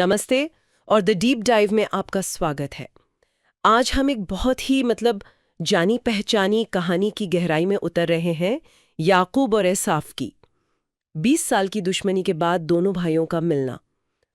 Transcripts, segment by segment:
नमस्ते और the deep dive में आपका स्वागत है। आज हम एक बहुत ही जानी पहचानी कहानी की गहराई में उतर रहे हैं, याकूब और एसाव की। 20 साल की दुश्मनी के बाद दोनों भाइयों का मिलना,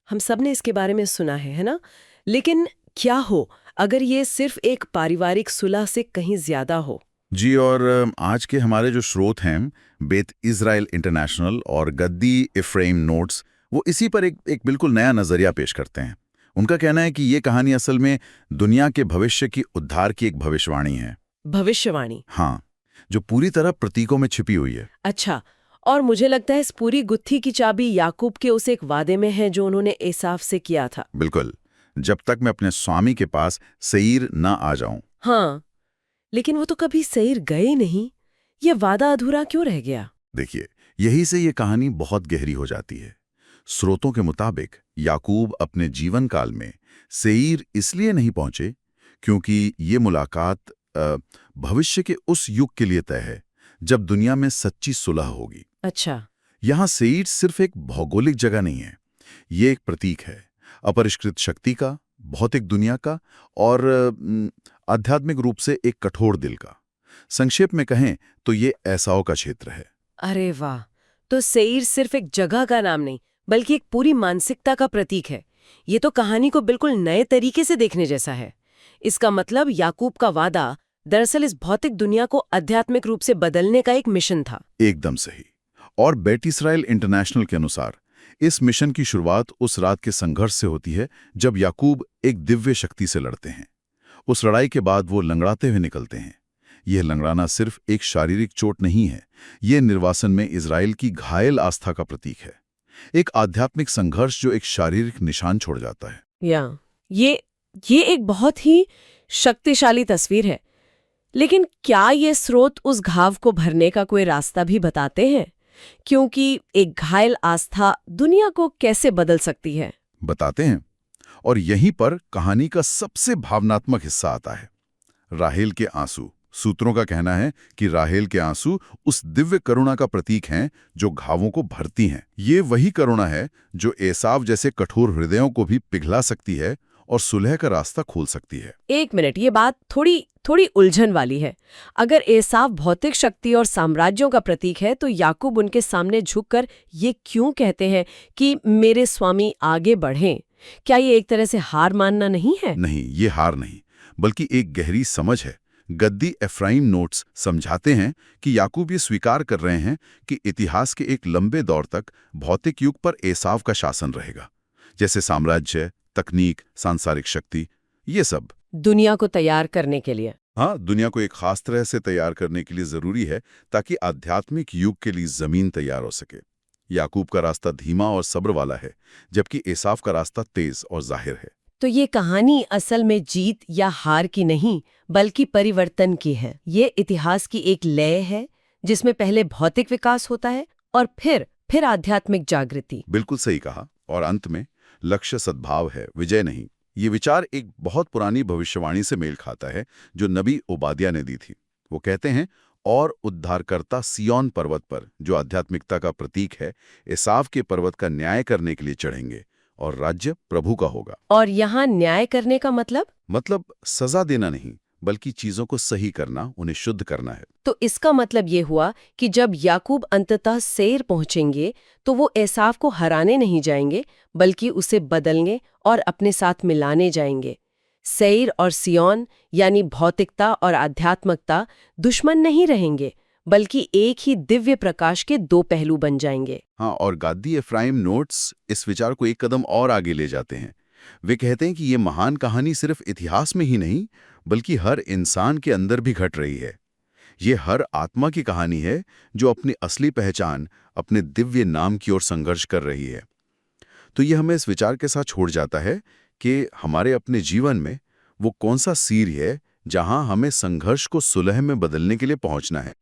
हम सब ने इसके बारे में सुना है ना? लेकिन क्या हो अगर ये सिर्फ एक पारिवारिक सुलह से कहीं ज्यादा हो? जी, और आज के हमारे जो स्रोत हैं, बेत इज़राइल इंटरनेशनल और गद्दी एफ्रेम नोट्स, वो इसी पर एक बिल्कुल नया नज़रिया पेश करते हैं। उनका कहना है कि ये कहानी असल में दुनिया के भविष्य की उद्धार की एक भविष्यवाणी है। भविष्यवाणी? हाँ, जो पूरी तरह प्रतीकों में छिपी हुई है। अच्छा, और मुझे लगता है इस पूरी गुत्थी की चाबी याकूब के उस एक वादे में है जो उन्होंने एसाव से किया था। बिल्कुल, जब तक मैं अपने स्वामी के पास सेईर ना आ जाऊं। हाँ, लेकिन वो तो कभी सेईर गए नहीं। ये वादा अधूरा क्यों रह गया? देखिए, यही से ये कहानी बहुत गहरी हो जाती है। स्रोतों के मुताबिक याकूब अपने जीवन काल में सेईर इसलिए नहीं पहुंचे क्योंकि ये मुलाकात भविष्य के उस युग के लिए तय है जब दुनिया में सच्ची सुलह होगी। अच्छा। यहाँ सेईर सिर्फ एक भौगोलिक जगह नहीं है, ये एक प्रतीक है अपरिष्कृत शक्ति का, भौतिक दुनिया का और आध्यात्मिक रूप से एक कठोर दिल का। संक्षेप में कहें तो ये एसाव का क्षेत्र है। अरे वाह, तो सेईर सिर्फ एक जगह का नाम नहीं बल्कि एक पूरी मानसिकता का प्रतीक है। ये तो कहानी को बिल्कुल नए तरीके से देखने जैसा है। इसका मतलब याकूब का वादा दरअसल इस भौतिक दुनिया को आध्यात्मिक रूप से बदलने का एक मिशन था। एकदम सही। और बेत इज़राइल इंटरनेशनल के अनुसार इस मिशन की शुरुआत उस रात के संघर्ष से होती है जब याकूब एक दिव्य शक्ति से लड़ते हैं। उस लड़ाई के बाद वो लंगड़ाते हुए निकलते हैं। यह लंगड़ाना सिर्फ एक शारीरिक चोट नहीं है, यह निर्वासन में इज़राइल की घायल आस्था का प्रतीक है। एक आध्यात्मिक संघर्ष जो एक शारीरिक निशान छोड़ जाता है। ये एक बहुत ही शक्तिशाली तस्वीर है। लेकिन क्या ये स्रोत उस घाव को भरने का कोई रास्ता भी बताते हैं? क्योंकि एक घायल आस्था दुनिया को कैसे बदल सकती है? बताते हैं, और यहीं पर कहानी का सबसे भावनात्मक हिस्सा आता है, राहेल के आंसू। सूत्रों का कहना है कि राहेल के आंसू उस दिव्य करुणा का प्रतीक हैं जो घावों को भरती हैं। ये वही करुणा है जो एसाव जैसे कठोर हृदयों को भी पिघला सकती है और सुलह का रास्ता खोल सकती है। एक मिनट, ये बात थोड़ी उलझन वाली है। अगर एसाव भौतिक शक्ति और साम्राज्यों का प्रतीक है तो याकूब उनके सामने झुककर ये क्यों कहते हैं कि मेरे स्वामी आगे बढ़ें? क्या ये एक तरह से हार मानना नहीं है? नहीं, ये हार नहीं, बल्कि एक गहरी समझ है। गद्दी एफ्राइम नोट्स समझाते हैं कि याकूब ये स्वीकार कर रहे हैं कि इतिहास के एक लंबे दौर तक भौतिक युग पर एसाव का शासन रहेगा, जैसे साम्राज्य, तकनीक, सांसारिक शक्ति, ये सब दुनिया को तैयार करने के लिए। हाँ, दुनिया को एक खास तरह से तैयार करने के लिए जरूरी है ताकि आध्यात्मिक युग के लिए जमीन तैयार हो सके। याकूब का रास्ता धीमा और सब्र वाला है, जबकि एसाव का रास्ता तेज और जाहिर है। तो ये कहानी असल में जीत या हार की नहीं बल्कि परिवर्तन की है। ये इतिहास की एक लय है जिसमें पहले भौतिक विकास होता है और फिर आध्यात्मिक जागृति। बिल्कुल सही कहा। और अंत में लक्ष्य सद्भाव है, विजय नहीं। ये विचार एक बहुत पुरानी भविष्यवाणी से मेल खाता है जो नबी ओबादिया ने दी थी। वो कहते हैं, और उद्धारकर्ता सिय्योन पर्वत पर, जो आध्यात्मिकता का प्रतीक है, एसाव के पर्वत का न्याय करने के लिए चढ़ेंगे और राज्य प्रभु का होगा। और यहाँ न्याय करने का मतलब सजा देना नहीं, बल्कि चीजों को सही करना, उन्हें शुद्ध करना है। तो इसका मतलब ये हुआ कि जब याकूब अंततः सेईर पहुंचेंगे तो वो एसाव को हराने नहीं जाएंगे बल्कि उसे बदलने और अपने साथ मिलाने जाएंगे। सेईर और सिय्योन यानी भौतिकता और आध्यात्मिकता दुश्मन नहीं रहेंगे बल्कि एक ही दिव्य प्रकाश के दो पहलू बन जाएंगे। हाँ, और गद्दी एफ्राइम नोट्स इस विचार को एक कदम और आगे ले जाते हैं। वे कहते हैं कि ये महान कहानी सिर्फ इतिहास में ही नहीं बल्कि हर इंसान के अंदर भी घट रही है। ये हर आत्मा की कहानी है जो अपनी असली पहचान, अपने दिव्य नाम की ओर संघर्ष कर रही है। तो ये हमें इस विचार के साथ छोड़ जाता है कि हमारे अपने जीवन में वो कौन सा सीढ़ी है जहां हमें संघर्ष को सुलह में बदलने के लिए पहुंचना है।